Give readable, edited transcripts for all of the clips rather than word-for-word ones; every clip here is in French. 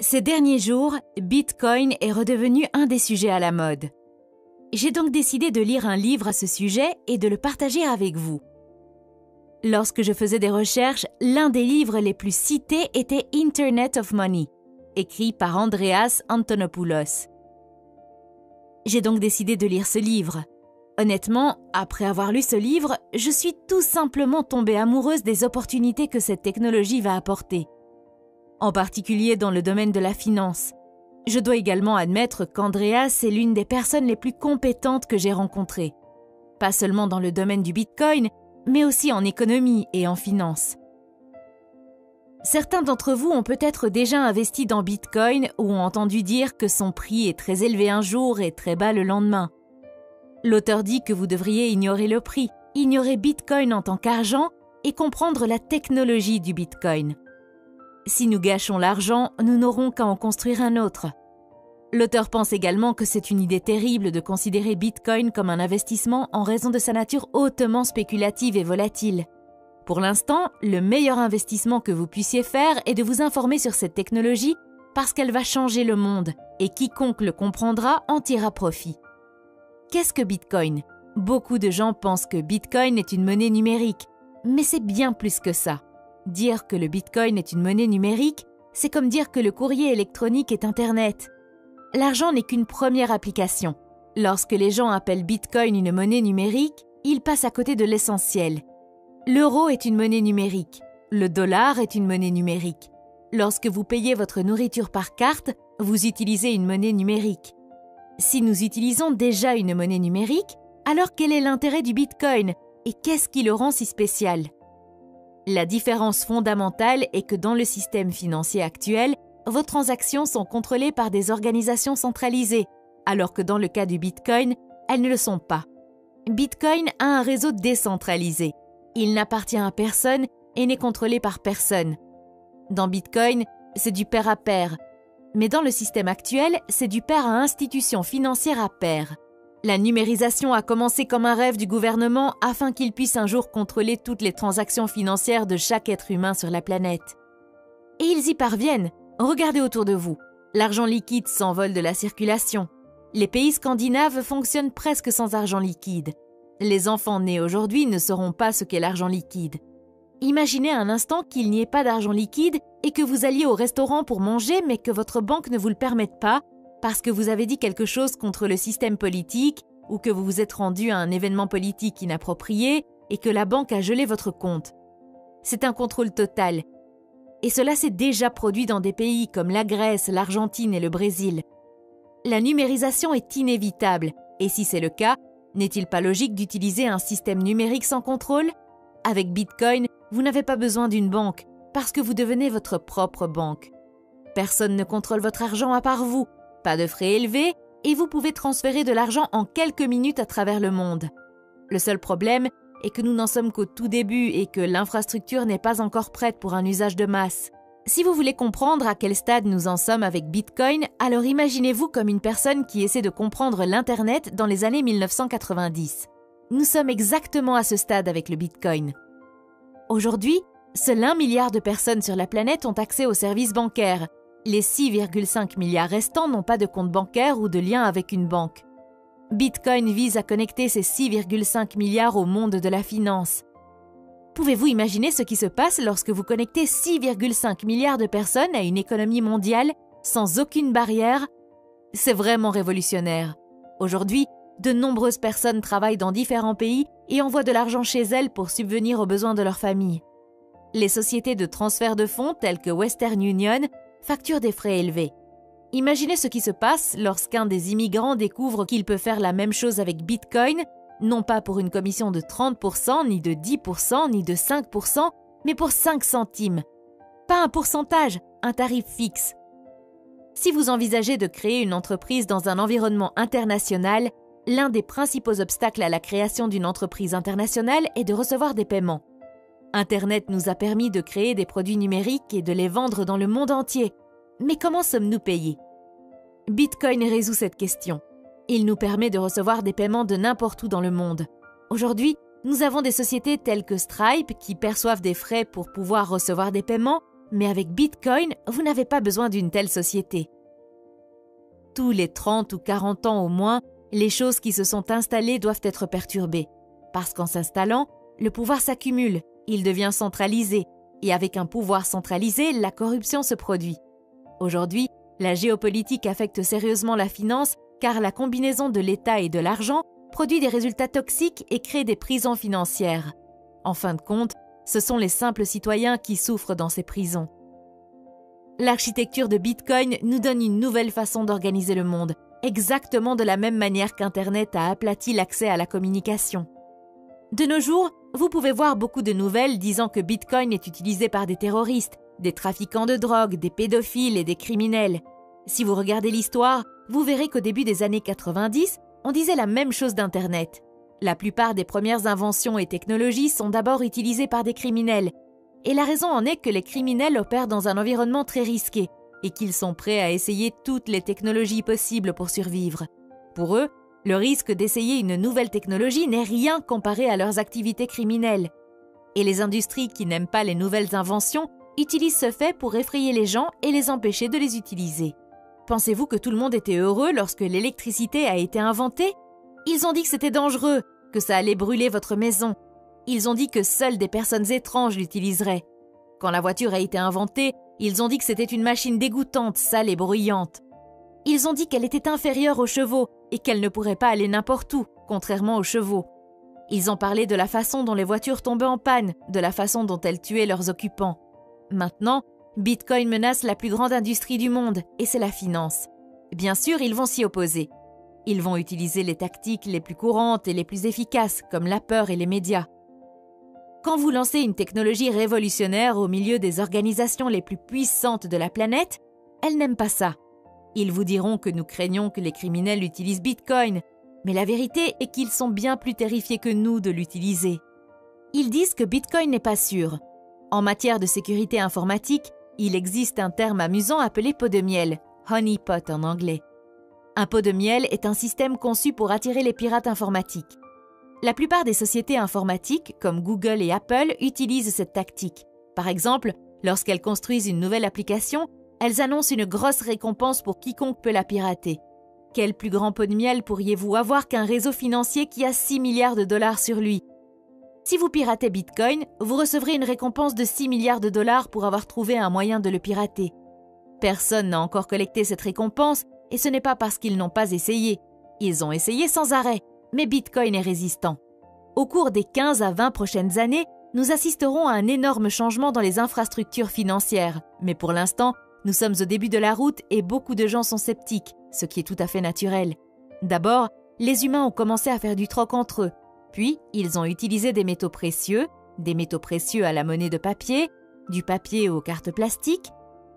Ces derniers jours, Bitcoin est redevenu un des sujets à la mode. J'ai donc décidé de lire un livre à ce sujet et de le partager avec vous. Lorsque je faisais des recherches, l'un des livres les plus cités était Internet of Money, écrit par Andreas Antonopoulos. J'ai donc décidé de lire ce livre. Honnêtement, après avoir lu ce livre, je suis tout simplement tombée amoureuse des opportunités que cette technologie va apporter, en particulier dans le domaine de la finance. Je dois également admettre qu'Andreas est l'une des personnes les plus compétentes que j'ai rencontrées, pas seulement dans le domaine du Bitcoin, mais aussi en économie et en finance. Certains d'entre vous ont peut-être déjà investi dans Bitcoin ou ont entendu dire que son prix est très élevé un jour et très bas le lendemain. L'auteur dit que vous devriez ignorer le prix, ignorer Bitcoin en tant qu'argent et comprendre la technologie du Bitcoin. Si nous gâchons l'argent, nous n'aurons qu'à en construire un autre. L'auteur pense également que c'est une idée terrible de considérer Bitcoin comme un investissement en raison de sa nature hautement spéculative et volatile. Pour l'instant, le meilleur investissement que vous puissiez faire est de vous informer sur cette technologie parce qu'elle va changer le monde et quiconque le comprendra en tirera profit. Qu'est-ce que Bitcoin ? Beaucoup de gens pensent que Bitcoin est une monnaie numérique, mais c'est bien plus que ça. Dire que le Bitcoin est une monnaie numérique, c'est comme dire que le courrier électronique est Internet. L'argent n'est qu'une première application. Lorsque les gens appellent Bitcoin une monnaie numérique, ils passent à côté de l'essentiel. L'euro est une monnaie numérique. Le dollar est une monnaie numérique. Lorsque vous payez votre nourriture par carte, vous utilisez une monnaie numérique. Si nous utilisons déjà une monnaie numérique, alors quel est l'intérêt du Bitcoin et qu'est-ce qui le rend si spécial ? La différence fondamentale est que dans le système financier actuel, vos transactions sont contrôlées par des organisations centralisées, alors que dans le cas du Bitcoin, elles ne le sont pas. Bitcoin a un réseau décentralisé. Il n'appartient à personne et n'est contrôlé par personne. Dans Bitcoin, c'est du pair à pair. Mais dans le système actuel, c'est du pair à institution financière à pair. La numérisation a commencé comme un rêve du gouvernement afin qu'il puisse un jour contrôler toutes les transactions financières de chaque être humain sur la planète. Et ils y parviennent. Regardez autour de vous. L'argent liquide s'envole de la circulation. Les pays scandinaves fonctionnent presque sans argent liquide. Les enfants nés aujourd'hui ne sauront pas ce qu'est l'argent liquide. Imaginez un instant qu'il n'y ait pas d'argent liquide et que vous alliez au restaurant pour manger mais que votre banque ne vous le permette pas parce que vous avez dit quelque chose contre le système politique ou que vous vous êtes rendu à un événement politique inapproprié et que la banque a gelé votre compte. C'est un contrôle total. Et cela s'est déjà produit dans des pays comme la Grèce, l'Argentine et le Brésil. La numérisation est inévitable et si c'est le cas, n'est-il pas logique d'utiliser un système numérique sans contrôle ? Avec Bitcoin, vous n'avez pas besoin d'une banque parce que vous devenez votre propre banque. Personne ne contrôle votre argent à part vous. Pas de frais élevés et vous pouvez transférer de l'argent en quelques minutes à travers le monde. Le seul problème est que nous n'en sommes qu'au tout début et que l'infrastructure n'est pas encore prête pour un usage de masse. Si vous voulez comprendre à quel stade nous en sommes avec Bitcoin, alors imaginez-vous comme une personne qui essaie de comprendre l'Internet dans les années 1990. Nous sommes exactement à ce stade avec le Bitcoin. Aujourd'hui, seul 1 milliard de personnes sur la planète ont accès aux services bancaires. Les 6,5 milliards restants n'ont pas de compte bancaire ou de lien avec une banque. Bitcoin vise à connecter ces 6,5 milliards au monde de la finance. Pouvez-vous imaginer ce qui se passe lorsque vous connectez 6,5 milliards de personnes à une économie mondiale sans aucune barrière ? C'est vraiment révolutionnaire. Aujourd'hui, de nombreuses personnes travaillent dans différents pays et envoient de l'argent chez elles pour subvenir aux besoins de leur famille. Les sociétés de transfert de fonds telles que Western Union facturent des frais élevés. Imaginez ce qui se passe lorsqu'un des immigrants découvre qu'il peut faire la même chose avec Bitcoin, non pas pour une commission de 30%, ni de 10%, ni de 5%, mais pour 5 centimes. Pas un pourcentage, un tarif fixe. Si vous envisagez de créer une entreprise dans un environnement international, l'un des principaux obstacles à la création d'une entreprise internationale est de recevoir des paiements. Internet nous a permis de créer des produits numériques et de les vendre dans le monde entier. Mais comment sommes-nous payés ? Bitcoin résout cette question. Il nous permet de recevoir des paiements de n'importe où dans le monde. Aujourd'hui, nous avons des sociétés telles que Stripe qui perçoivent des frais pour pouvoir recevoir des paiements Mais avec Bitcoin, vous n'avez pas besoin d'une telle société. Tous les 30 ou 40 ans au moins, les choses qui se sont installées doivent être perturbées. Parce qu'en s'installant, le pouvoir s'accumule, il devient centralisé, et avec un pouvoir centralisé, la corruption se produit. Aujourd'hui, la géopolitique affecte sérieusement la finance car la combinaison de l'État et de l'argent produit des résultats toxiques et crée des prisons financières. En fin de compte, ce sont les simples citoyens qui souffrent dans ces prisons. L'architecture de Bitcoin nous donne une nouvelle façon d'organiser le monde, exactement de la même manière qu'Internet a aplati l'accès à la communication. De nos jours, vous pouvez voir beaucoup de nouvelles disant que Bitcoin est utilisé par des terroristes, des trafiquants de drogue, des pédophiles et des criminels. Si vous regardez l'histoire, vous verrez qu'au début des années 90, on disait la même chose d'Internet. La plupart des premières inventions et technologies sont d'abord utilisées par des criminels. Et la raison en est que les criminels opèrent dans un environnement très risqué et qu'ils sont prêts à essayer toutes les technologies possibles pour survivre. Pour eux, le risque d'essayer une nouvelle technologie n'est rien comparé à leurs activités criminelles. Et les industries qui n'aiment pas les nouvelles inventions utilisent ce fait pour effrayer les gens et les empêcher de les utiliser. Pensez-vous que tout le monde était heureux lorsque l'électricité a été inventée? Ils ont dit que c'était dangereux, que ça allait brûler votre maison. Ils ont dit que seules des personnes étranges l'utiliseraient. Quand la voiture a été inventée, ils ont dit que c'était une machine dégoûtante, sale et bruyante. Ils ont dit qu'elle était inférieure aux chevaux et qu'elle ne pourrait pas aller n'importe où, contrairement aux chevaux. Ils ont parlé de la façon dont les voitures tombaient en panne, de la façon dont elles tuaient leurs occupants. Maintenant, Bitcoin menace la plus grande industrie du monde, et c'est la finance. Bien sûr, ils vont s'y opposer. Ils vont utiliser les tactiques les plus courantes et les plus efficaces, comme la peur et les médias. Quand vous lancez une technologie révolutionnaire au milieu des organisations les plus puissantes de la planète, elles n'aiment pas ça. Ils vous diront que nous craignons que les criminels utilisent Bitcoin, mais la vérité est qu'ils sont bien plus terrifiés que nous de l'utiliser. Ils disent que Bitcoin n'est pas sûr. En matière de sécurité informatique, il existe un terme amusant appelé pot de miel, honeypot en anglais. Un pot de miel est un système conçu pour attirer les pirates informatiques. La plupart des sociétés informatiques, comme Google et Apple, utilisent cette tactique. Par exemple, lorsqu'elles construisent une nouvelle application, elles annoncent une grosse récompense pour quiconque peut la pirater. Quel plus grand pot de miel pourriez-vous avoir qu'un réseau financier qui a 6 milliards de dollars sur lui? Si vous piratez Bitcoin, vous recevrez une récompense de 6 milliards de dollars pour avoir trouvé un moyen de le pirater. Personne n'a encore collecté cette récompense et ce n'est pas parce qu'ils n'ont pas essayé. Ils ont essayé sans arrêt, mais Bitcoin est résistant. Au cours des 15 à 20 prochaines années, nous assisterons à un énorme changement dans les infrastructures financières. Mais pour l'instant, nous sommes au début de la route et beaucoup de gens sont sceptiques, ce qui est tout à fait naturel. D'abord, les humains ont commencé à faire du troc entre eux. Puis, ils ont utilisé des métaux précieux à la monnaie de papier, du papier aux cartes plastiques.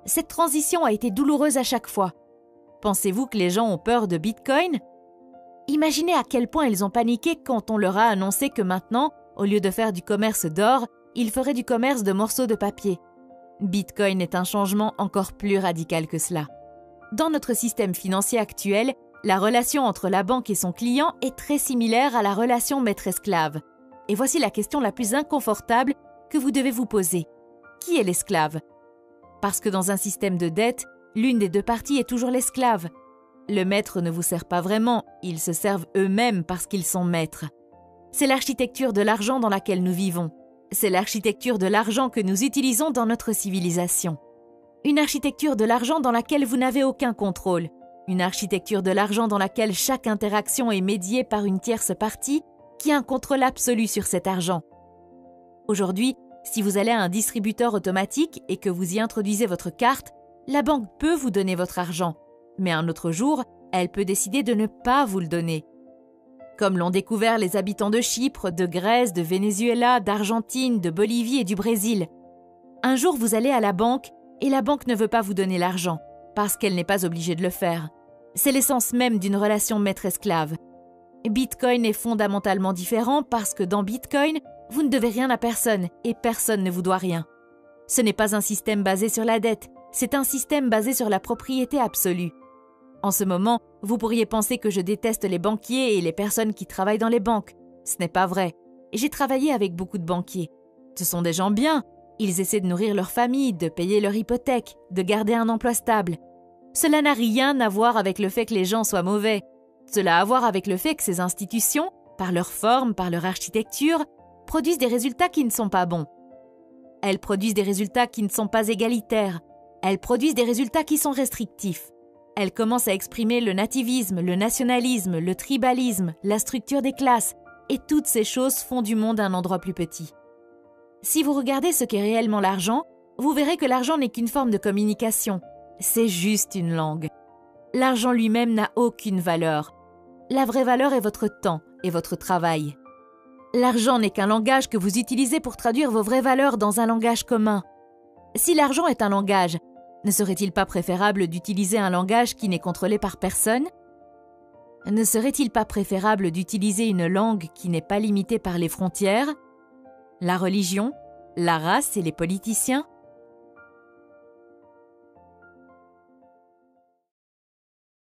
Cette transition a été douloureuse à chaque fois. Pensez-vous que les gens ont peur de Bitcoin? Imaginez à quel point ils ont paniqué quand on leur a annoncé que maintenant, au lieu de faire du commerce d'or, ils feraient du commerce de morceaux de papier. Bitcoin est un changement encore plus radical que cela. Dans notre système financier actuel, la relation entre la banque et son client est très similaire à la relation maître-esclave. Et voici la question la plus inconfortable que vous devez vous poser. Qui est l'esclave? Parce que dans un système de dette, l'une des deux parties est toujours l'esclave. Le maître ne vous sert pas vraiment, ils se servent eux-mêmes parce qu'ils sont maîtres. C'est l'architecture de l'argent dans laquelle nous vivons. C'est l'architecture de l'argent que nous utilisons dans notre civilisation. Une architecture de l'argent dans laquelle vous n'avez aucun contrôle. Une architecture de l'argent dans laquelle chaque interaction est médiée par une tierce partie qui a un contrôle absolu sur cet argent. Aujourd'hui, si vous allez à un distributeur automatique et que vous y introduisez votre carte, la banque peut vous donner votre argent, mais un autre jour, elle peut décider de ne pas vous le donner. Comme l'ont découvert les habitants de Chypre, de Grèce, de Venezuela, d'Argentine, de Bolivie et du Brésil. Un jour, vous allez à la banque et la banque ne veut pas vous donner l'argent, parce qu'elle n'est pas obligée de le faire. C'est l'essence même d'une relation maître-esclave. Bitcoin est fondamentalement différent parce que dans Bitcoin, vous ne devez rien à personne et personne ne vous doit rien. Ce n'est pas un système basé sur la dette, c'est un système basé sur la propriété absolue. En ce moment, vous pourriez penser que je déteste les banquiers et les personnes qui travaillent dans les banques. Ce n'est pas vrai. J'ai travaillé avec beaucoup de banquiers. Ce sont des gens bien, Ils essaient de nourrir leur famille, de payer leur hypothèque, de garder un emploi stable. Cela n'a rien à voir avec le fait que les gens soient mauvais. Cela a à voir avec le fait que ces institutions, par leur forme, par leur architecture, produisent des résultats qui ne sont pas bons. Elles produisent des résultats qui ne sont pas égalitaires. Elles produisent des résultats qui sont restrictifs. Elles commencent à exprimer le nativisme, le nationalisme, le tribalisme, la structure des classes, et toutes ces choses font du monde un endroit plus petit. Si vous regardez ce qu'est réellement l'argent, vous verrez que l'argent n'est qu'une forme de communication. C'est juste une langue. L'argent lui-même n'a aucune valeur. La vraie valeur est votre temps et votre travail. L'argent n'est qu'un langage que vous utilisez pour traduire vos vraies valeurs dans un langage commun. Si l'argent est un langage, ne serait-il pas préférable d'utiliser un langage qui n'est contrôlé par personne ? Ne serait-il pas préférable d'utiliser une langue qui n'est pas limitée par les frontières, la religion, la race et les politiciens ?